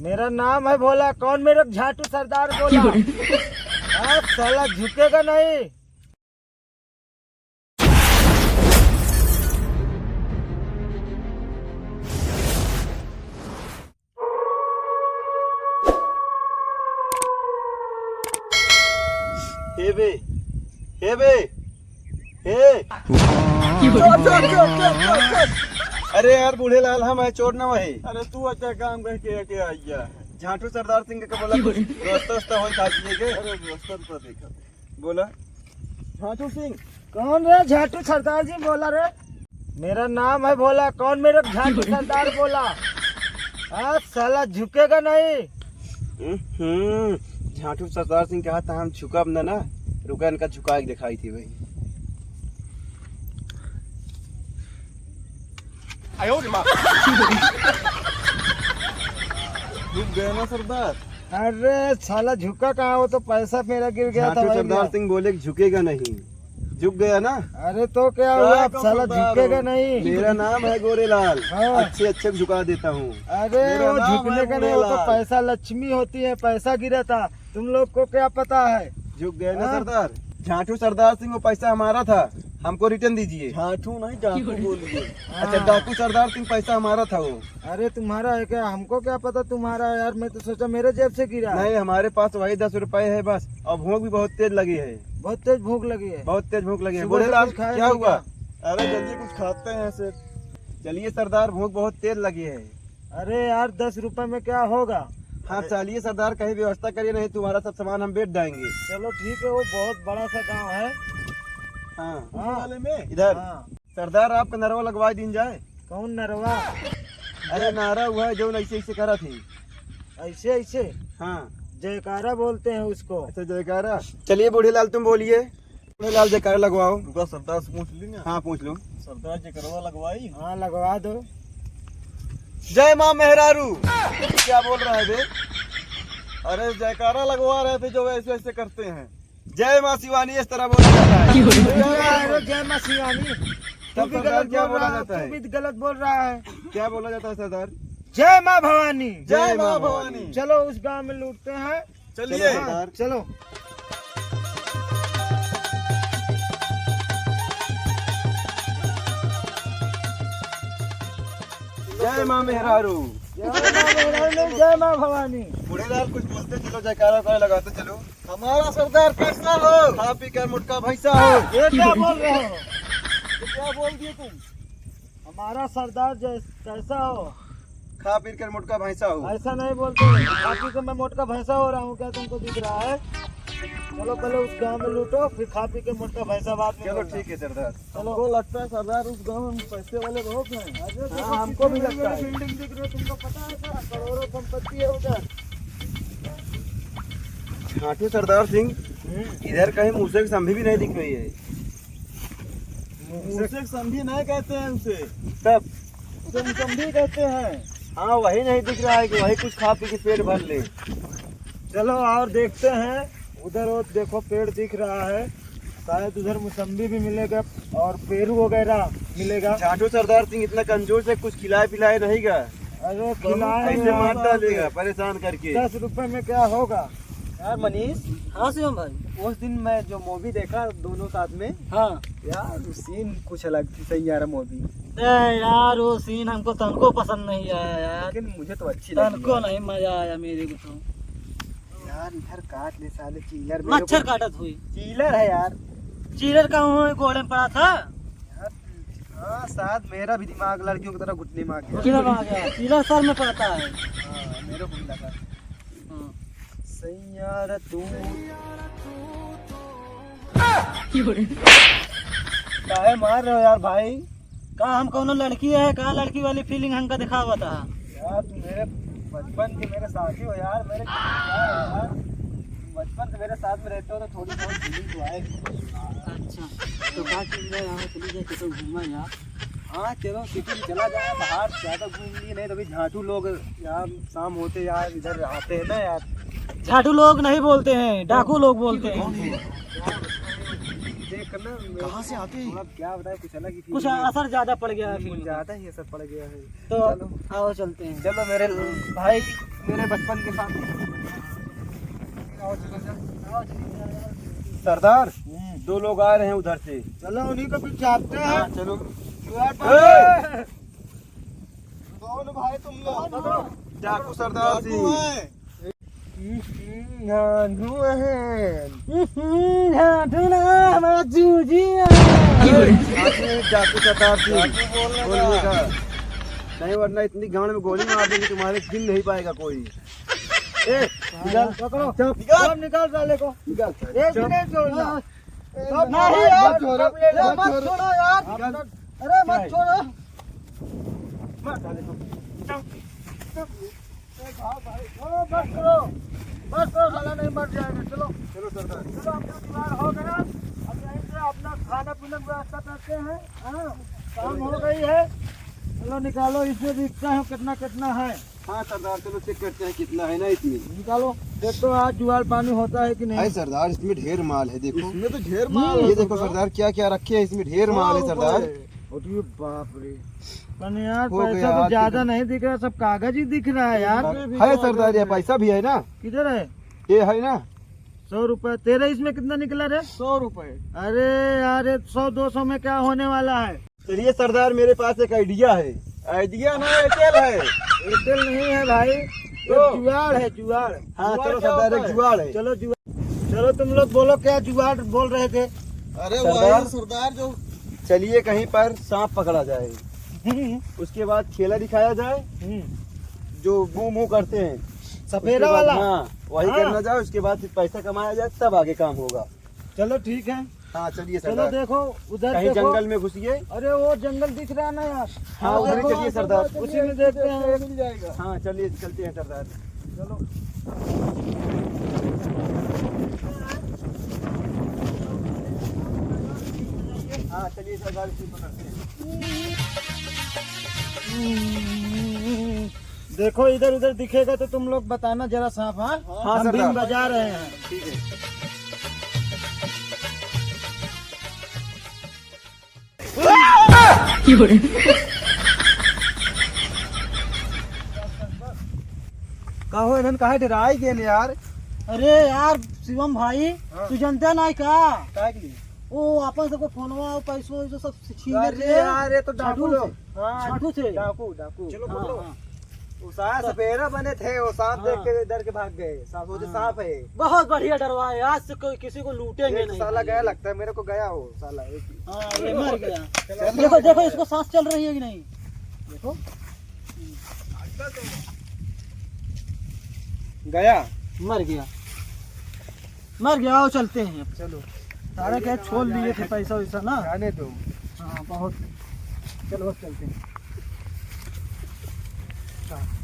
मेरा नाम है भोला। कौन मेरे झाटू सरदार बोला? आप साला झुकेगा नहीं। हे बे, हे बे, हे। अरे यार बूढ़े लाल हम है, चोर ना वही। अरे तू अच्छा काम करके आइया। झाटू सरदार सिंह का बोला कुछ व्यवस्था हो खाती के। अरे व्यवस्था तो देखा बोला झाटू सिंह। कौन रे झाटू सरदार जी बोला रे? मेरा नाम है भोला। कौन मेरे झाटू सरदार बोला? आप साला झुकेगा नहीं। झाटू सरदार सिंह कहा था हम झुका ना, रुका इनका झुका के दिखाई थी भाई। झुक गए ना सरदार। अरे साला झुका कहाँ? वो तो पैसा मेरा गिर गया था। झाटू सरदार सिंह बोले कि झुकेगा नहीं, झुक गया ना। अरे तो क्या हुआ? आप साला झुकेगा नहीं। मेरा नाम है गोरेलाल। हाँ। अच्छे अच्छे झुका देता हूँ। अरे मेरा वो नाम झुकने है का नहीं, वो तो गोरेलाल। पैसा लक्ष्मी होती है। पैसा गिरा था, तुम लोग को क्या पता है? झुक गए ना हाँ। सरदार। झाटू सरदार सिंह वो पैसा हमारा था, हमको रिटर्न दीजिए। झाटू नहीं डाकू बोलिए। अच्छा डाकू सरदार सिंह पैसा हमारा था वो। अरे तुम्हारा है क्या? हमको क्या पता तुम्हारा है यार। मैं तो सोचा मेरे जेब से गिरा। नहीं हमारे पास वही 10 रुपए है बस। और भूख भी बहुत तेज लगी है। बहुत तेज भूख लगी है। बहुत तेज भूख लगी है। सुबह से गोरेलाल कुछ खाया क्या नहीं हुआ? अरे जल्दी कुछ खाते हैं ऐसे। चलिए सरदार भूख बहुत तेज लगी है। अरे यार 10 रुपए में क्या होगा? हाँ चलिए सरदार कहीं व्यवस्था करिए, नहीं तुम्हारा सब सामान हम बेच जाएंगे। चलो ठीक है। वो बहुत बड़ा सा गांव है। हाँ हाँ। में इधर। हाँ। सरदार आपका नरवा लगवा दिन जाए। कौन नरवा? अरे नारा हुआ है जो ऐसे ऐसे करा थी। ऐसे ऐसे हाँ जयकारा बोलते हैं उसको। अच्छा जयकारा। चलिए बूढ़े लाल तुम बोलिए। बूढ़े लाल जयकारा लगवाओ। सरदार से पूछ ली ना। हाँ पूछ लो। सरदार जयकारा लगवाई। हाँ लगवा दो। जय माँ मेहरारू। क्या बोल रहा है बे? अरे जयकारा लगवा रहे थे जो ऐसे ऐसे करते हैं। जय माँ शिवानी इस तरह बोला जाता है। अरे जय माँ शिवानी। तू भी सरदार गलत क्या बोल बोला रहा है। जाता है? तू भी गलत बोल रहा है। क्या बोला जाता है सरदार? जय माँ भवानी। जय माँ भवानी। चलो उस गांव में लूटते हैं। चलिए हाँ, चलो। जय माँ मेहरारू। जय माँ भवानी, जय माँ भवानी। बूढ़े लाल कुछ बोलते चलो, जयकारा वयकारा लगाते चलो। हमारा सरदार कैसा हो? खा पी कर मुटका भैसा हो। ये क्या बोल रहे हो? तो क्या बोल दिए तुम? हमारा सरदार कैसा हो? खा पी कर मुटका भैंसा हो। ऐसा नहीं बोलते। बाकी तो मैं मोटका भैंसा हो रहा हूँ, क्या तुमको दिख रहा है? चलो पहले उस गांव में लूटो, फिर खा पी के मोटका भैंसा बाद में। चलो ठीक है सरदार। चलो। हमको लगता है सरदार उस गांव में पैसे वाले बहुत हैं। अरे हाँ, हमको भी लगता है। बिल्डिंग दिख रही है, तुमको पता है क्या? करोड़ों संपत्ति है उधर। झाटू सरदार सिंह इधर कहीं मूसे की संभी भी नहीं दिख रही है। मूसे की संधी नहीं कहते हैं उसे, तब संधी कहते हैं। हाँ वही नहीं दिख रहा है कि वही कुछ खा पी के पेट भर ले। चलो और देखते हैं। उधर वो देखो पेड़ दिख रहा है, शायद उधर मौसम्बी भी मिलेगा और पेरू वगैरह मिलेगा। झाटू सरदार सिंह इतना कंजूस है, कुछ खिलाए पिलाए नहीं गा। अरे खिलाए ऐसे मार डालेगा परेशान करके। 10 रुपए में क्या होगा? यार मनीष। हाँ शिवम भाई। उस दिन मैं जो मूवी देखा दोनों साथ में, हाँ यार सीन कुछ अलग थी। सही यार मूवी, यार वो सीन हमको तनको पसंद नहीं आया यार। लेकिन मुझे तो अच्छी लगी। तनको नहीं मजा आया मेरे को तो। यार इधर काट ले साले चीलर। मच्छर काटत हुई। चीलर है यार। चीलर का हुआ घोड़े में पड़ा था। हाँ शायद मेरा भी दिमाग लड़कियों की तरह घुटने में आ गया। चीलर आ गया। चीलर सर में पड़ता है। हाँ, मेरे को भी लगा। हाँ। सही यार तू काहे मार रहे हो यार भाई? कहा हम कौनो लड़की है? कहा लड़की वाली फीलिंग हमका दिखावा था। यार तुम मेरे बचपन के मेरे साथी हो यार। मेरे यार बचपन से मेरे साथ में रहते हो तो थोड़ी बहुत फीलिंग तो आए। अच्छा तो क्या चल रहा है? यहाँ चली जाए तो घूमा यार। हाँ चलो सिटी में चला जाए, बाहर ज्यादा घूम लिए। नहीं तो अभी झाटू लोग यार शाम होते यार इधर आते हैं ना यार। झाटू लोग नहीं बोलते हैं, डाकू लोग बोलते हैं। देखा करना। कहाँ से आते हैं? थोड़ा क्या बताए, कुछ अलग ही कुछ feeling है। असर ज्यादा पड़ गया है कुछ फिल्म का। ज्यादा ही असर पड़ गया है। तो चलो आओ चलते हैं। चलो मेरे भाई, मेरे बचपन के साथ। सरदार, दो लोग आ रहे हैं उधर से। चलो उन्हीं को भी छापते हैं। हाँ चलो। जुआर पानी। कौन भाई तुम लोग? डाकू सरदार सिंह। हमारा जूजिया डाकू सरदार सिंह बोलने का नहीं, वरना इतनी गांड में गोली मार देंगे तुम्हारे गिन नहीं पाएगा कोई। ए निकाल, पकड़ो। चुप, सब निकाल साले को। निकाल। एक भी नहीं छोड़ना। सब नहीं यार, मत छोड़ो। सब ले लो। मत छोड़ो यार। अपना- अरे मत छोड़ो। बस करो। बस करो, साला नहीं मर जाएगा। चलो चलो सरदार। चलो, अपना जुगाड़ हो गया। अब यहीं से अपना खाना पीने की व्यवस्था करते हैं। हाँ, काम हो गई है। चलो निकालो, इसमें देखते हैं कितना कितना है। हाँ सरदार, चलो चेक करते हैं कितना है ना इसमें। निकालो, देखो आज जुगाड़ पानी होता है कि नहीं। सरदार इसमें ढेर माल है, देखो इसमें तो ढेर ये देखो सरदार, क्या क्या रखे हैं इसमें, ढेर माल है सरदार। अरे बाप रे। पर यार हो पैसा गया, तो आज ज्यादा तो- नहीं दिख रहा, सब कागज ही दिख रहा है यार। है सरदार, ये पैसा भी है ना, किधर है? ये है ना। 100 रुपए तेरे इसमें कितना निकला रे? 100 रुपए। अरे यार 100-200 में क्या होने वाला है? चलिए सरदार, मेरे पास एक आइडिया है। आइडिया ना, एयरटेल है। एयरटेल नहीं है भाई, ये तो? जुगाड़ है, जुगाड़। हाँ जुगाड़ चलो क्या सरदार, होता एक है? जुगाड़ है। चलो जुगाड़। चलो तुम लोग बोलो, क्या जुगाड़ बोल रहे थे? अरे वही सरदार, जो चलिए कहीं पर सांप पकड़ा जाए, उसके बाद खेला दिखाया जाए, जो मुंह मुंह करते हैं सफेदा उसके बाद- वाला। हाँ वही हाँ। करना जाए, उसके बाद फिर पैसा कमाया जाए, तब आगे काम होगा। चलो ठीक है। हाँ चलिए चलो सरदार, देखो उधर कहीं देखो। जंगल में घुसिए। अरे वो जंगल दिख रहा है ना यार। हाँ, उधर ही देखो, चलिए सरदार। उसी में देखते हैं, मिल जाएगा। हाँ चलिए चलते हैं सरदार। चलो हाँ चलिए सरदार, इसी को करते हैं। देखो इधर उधर दिखेगा तो तुम लोग बताना जरा साफ। हाँ हाँ, हम सरदार। बीन बजा रहे हैं। ठीक है। कहो इन्हन काहे डराई गेल यार? अरे यार शिवम भाई, हाँ। तू जानता नहीं का? काहे के लिए? वो अपन सबको फोनवा और पैसो वैसो सब छीन अरे ले यार, ये तो डाकू लोग। छाटू से। डाकू डाकू। चलो हाँ, पकड़ो। हाँ। वो साया सपेरा बने थे, वो सांप हाँ। देख के डर के भाग गए। सांप सोचे हाँ। सांप है। बहुत बढ़िया डरवाए, आज से कोई किसी को लूटेंगे एक नहीं। साला गया लगता है, मेरे को गया हो साला एक ही। हाँ ये मर गया। देखो देखो इसको सांस चल रही है कि नहीं, देखो गया। मर गया। मर गया। आओ चलते हैं अब। चलो सारे क्या छोड़ लिए थे पैसा वैसा ना। जाने दो। हाँ बहुत। चलो बस चलते हैं। हाँ।